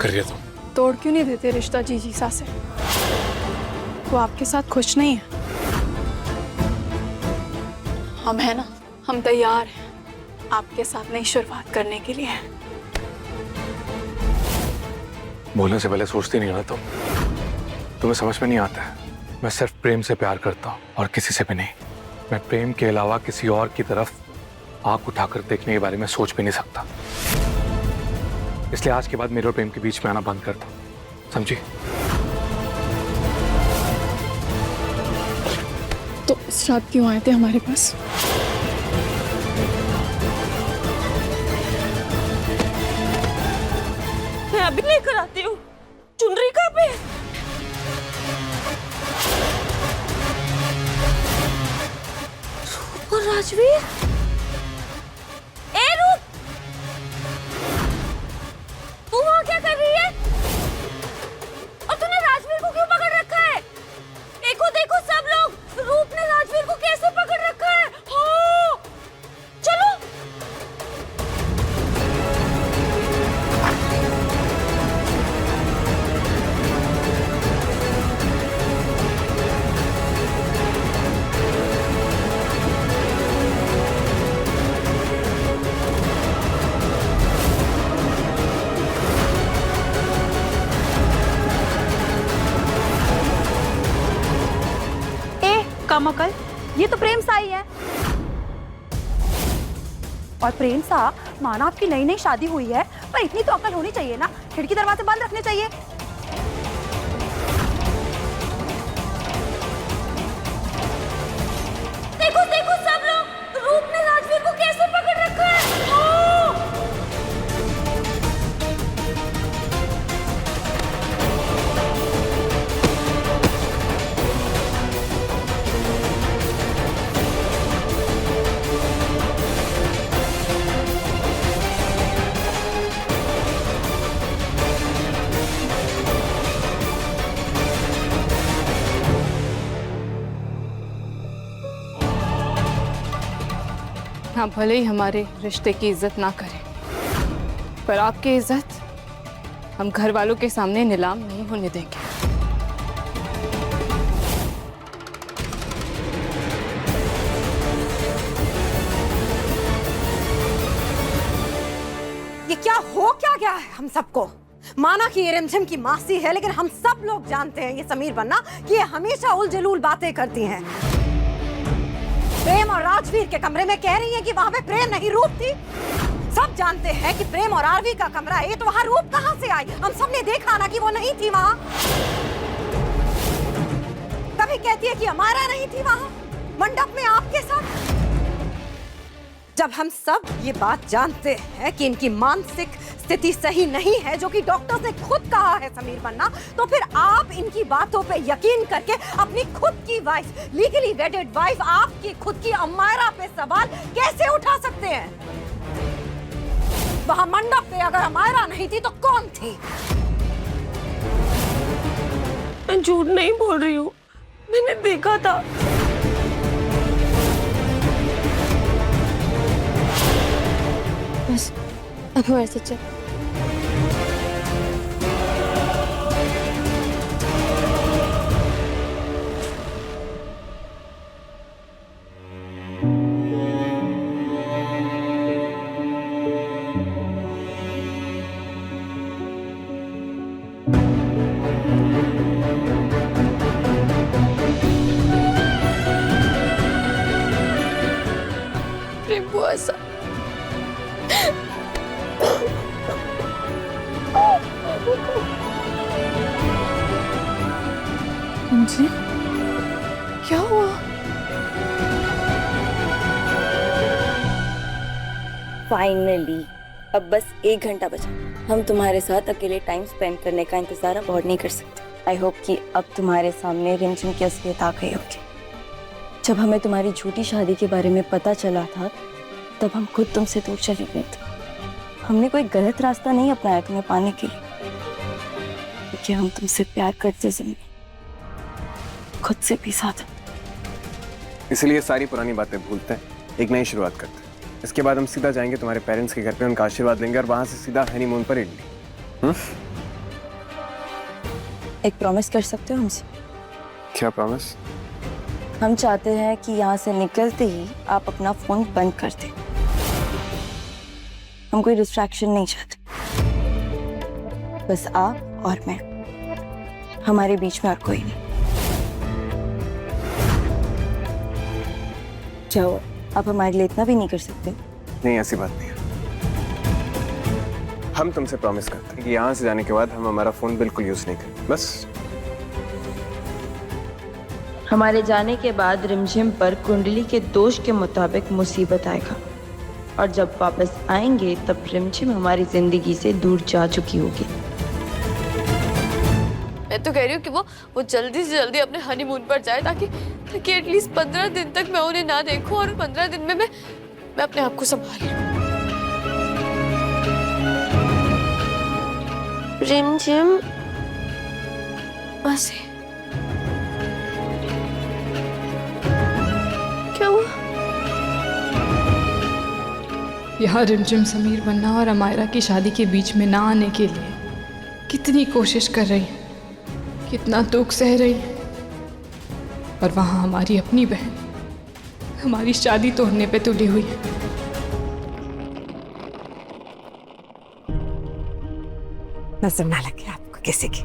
कर रही है तुम? तोड़ क्यों नहीं देते रिश्ता जीजी सा से? वो आपके साथ खुश नहीं है। हम है ना, हम तैयार हैं आपके साथ नई शुरुआत करने के लिए। बोलने से पहले सोचती नहीं हो ना तुम? तुम्हें समझ में नहीं आता है, मैं सिर्फ प्रेम से प्यार करता हूँ और किसी से भी नहीं। मैं प्रेम के अलावा किसी और की तरफ आंख उठाकर देखने के बारे में सोच भी नहीं सकता। इसलिए आज के बाद मेरे और प्रेम के बीच में आना बंद कर दो, समझी? तो इस रात क्यों आए थे हमारे पास? मैं अभी लेकर आती हूँ। चुनरी कहाँ पे है? और राजवीर? ए रूप, तू वहाँ क्या कर रही है? और तूने राजवीर को क्यों पकड़ रखा है? देखो देखो सब लोग, रूप ने राजवीर को कैसे पकड़ रखा है? हो, चलो। कमकल, ये तो प्रेम सा ही है। और प्रेम सा, माना आपकी नई नई शादी हुई है, पर इतनी तो अकल होनी चाहिए ना, खिड़की दरवाजे बंद रखने चाहिए। देखो देखो सब लोग, रूप ने राजवीर को कैसे पकड़ रखा है? ओ! हाँ, भले ही हमारे रिश्ते की इज्जत ना करें, पर आपकी इज्जत हम घर वालों के सामने नीलाम नहीं होने देंगे। ये क्या हो क्या गया है हम सबको? माना कि ये रिमझिम की मासी है, लेकिन हम सब लोग जानते हैं ये समीर बन्ना कि ये हमेशा उलझुल बातें करती हैं। प्रेम और राजवीर के कमरे में कह रही है कि वहां पे प्रेम नहीं रूप थी। सब जानते हैं कि प्रेम और आरवी का कमरा है, तो वहां रूप कहां से आई? हम सबने देखा ना कि वो नहीं थी वहां। कभी कहती है कि हमारा नहीं थी वहां मंडप में आपके साथ। जब हम सब ये बात जानते हैं कि इनकी मानसिक स्थिति सही नहीं है, जो कि डॉक्टर ने खुद कहा है समीर बन्ना, तो फिर आप इनकी बातों पे यकीन करके अपनी खुद की वाइफ, लीगली वेडेड वाइफ, आपकी खुद की अम्मायरा पे सवाल कैसे उठा सकते हैं? वहां मंडप पे अगर अम्मायरा नहीं थी तो कौन थी? मैं झूठ नहीं बोल रही हूँ, मैंने देखा था। बस अब हमारे से चल। प्रेम बुआ सा जी, क्या हुआ? फाइनली अब बस 1 घंटा बचा। हम तुम्हारे साथ अकेले टाइम स्पेंड करने का इंतजार अब और नहीं कर सकते। आई होप कि अब तुम्हारे सामने रिमझिम की असलियत आ गई होगी। जब हमें तुम्हारी झूठी शादी के बारे में पता चला था, तब हम खुद तुमसे दूर चले गए थे। हमने कोई गलत रास्ता नहीं अपनाया तुम्हें पाने के लिए, क्योंकि हम तुमसे प्यार करते थे, खुद से भी साथ। इसलिए सारी पुरानी बातें भूलते हैं, एक नई शुरुआत करते हैं। इसके बाद हम सीधा जाएंगे तुम्हारे पेरेंट्स के घर पे, उनका आशीर्वाद लेंगे और वहां से सीधा हनीमून पर इटली। एक प्रॉमिस कर सकते हो हमसे? क्या प्रॉमिस? हम चाहते हैं कि यहाँ से निकलते ही आप अपना फोन बंद कर दें। हम कोई डिस्ट्रैक्शन नहीं चाहते, बस आप और मैं, हमारे बीच में और कोई नहीं। जाओ, आप हमारे लिए इतना भी नहीं कर सकते? नहीं, ऐसी बात नहीं है। हम तुमसे प्रॉमिस करते हैं कि यहाँ से जाने के बाद हम हमारा फोन बिल्कुल यूज नहीं करेंगे, बस। हमारे जाने के बाद रिमझिम पर कुंडली के दोष के मुताबिक मुसीबत आएगा, और जब वापस आएंगे तब रिमझिम हमारी जिंदगी से दूर जा चुकी होगी। मैं तो कह रही हूँ कि वो जल्दी से जल्दी अपने हनीमून पर जाए, ताकि एटलीस्ट 15 दिन तक मैं उन्हें ना देखूं, और 15 दिन में मैं अपने आप को संभाल लूं। रिमझिम मासी, क्या हुआ? यहाँ रिमझिम समीर बनना और अमायरा की शादी के बीच में ना आने के लिए कितनी कोशिश कर रही है, कितना दुख सह रही है, और वहाँ हमारी अपनी बहन हमारी शादी तोड़ने पे तुली हुई है। नजर ना लगे आपको किसी की।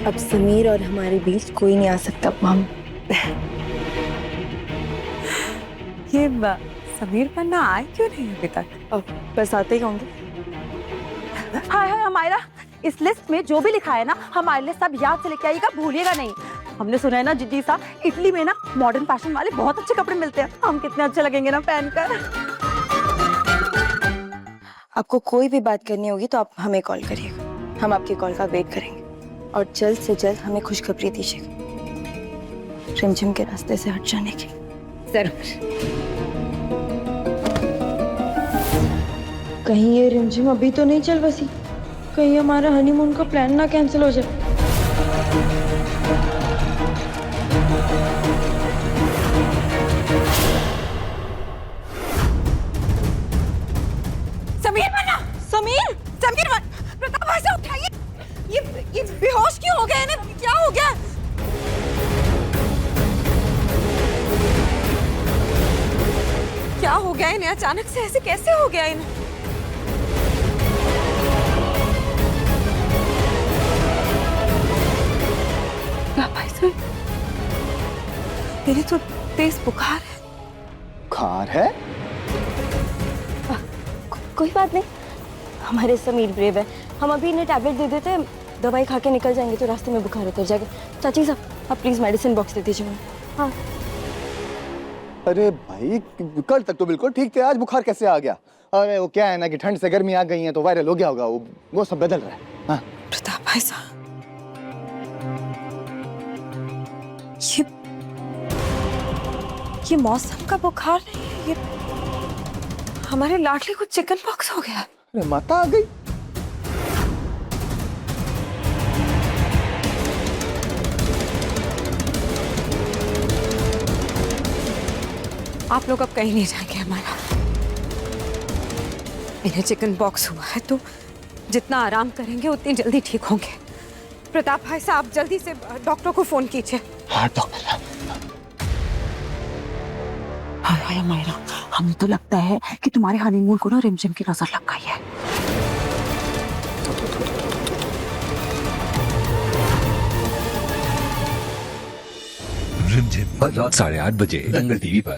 अब समीर और हमारे बीच कोई नहीं आ सकता मम। ये समीर पन्ना आए क्यों नहीं अभी तक? बस आते ही होंगे। हाय हाय अमायरा, इस लिस्ट में जो भी लिखा है ना, हमारे लिए सब याद से लेके आइएगा, भूलिएगा नहीं। हमने सुना है ना जिद्दी सा, इटली में ना मॉडर्न फैशन वाले बहुत अच्छे कपड़े मिलते हैं, हम कितने अच्छे लगेंगे ना पहनकर। आपको कोई भी बात करनी होगी तो आप हमें कॉल करिएगा, हम आपकी कॉल का वेट करेंगे, और जल्द से जल्द हमें खुशखबरी दीजिएगा रिमझिम के रास्ते से हट जाने की। जरूर। कहीं ये रिमझिम अभी तो नहीं चल बसी, कहीं हमारा हनीमून का प्लान ना कैंसिल हो जाए। समीर बना, समीर प्रताप भाई साहब उठाइए। ये बेहोश क्यों हो गए ना? क्या हो गया? क्या हो गया इन्हें? अचानक से ऐसे कैसे हो गया इन्हें? भाई साहब, मेरे तो तेज बुखार है। बुखार है? कोई बात नहीं, हमारे समीर ब्रेव है, हम अभी इन्हें टैबलेट दे देते हैं, दवाई खा के निकल जाएंगे तो रास्ते में बुखार उतर जाएगा। चाची साहब आप प्लीज मेडिसिन बॉक्स दे दीजिए मुझे। हाँ। अरे भाई, कल तक तो बिल्कुल ठीक थे, आज बुखार कैसे आ गया? अरे वो क्या है ना कि ठंड से गर्मी आ गई है तो वायरल हो गया होगा, वो सब बदल रहा है। हाँ। प्रताप भाई साहब, ये मौसम का बुखार नहीं है, ये हमारे लाडले को चिकन पॉक्स हो गया। अरे माता आ गई। आप लोग अब कहीं नहीं जाएंगे हमारा। इन्हें चिकन पॉक्स हुआ है तो जितना आराम करेंगे उतनी जल्दी ठीक होंगे। प्रताप भाई साहब जल्दी से डॉक्टर को फोन कीजिए। हाँ डॉक्टर। हाय हाय अमायरा, हमें तो लगता है कि तुम्हारे हनीमून को ना रिमझिम की नजर लग गई है। रिमझिम रात 8:30 बजे दंगल टीवी पर।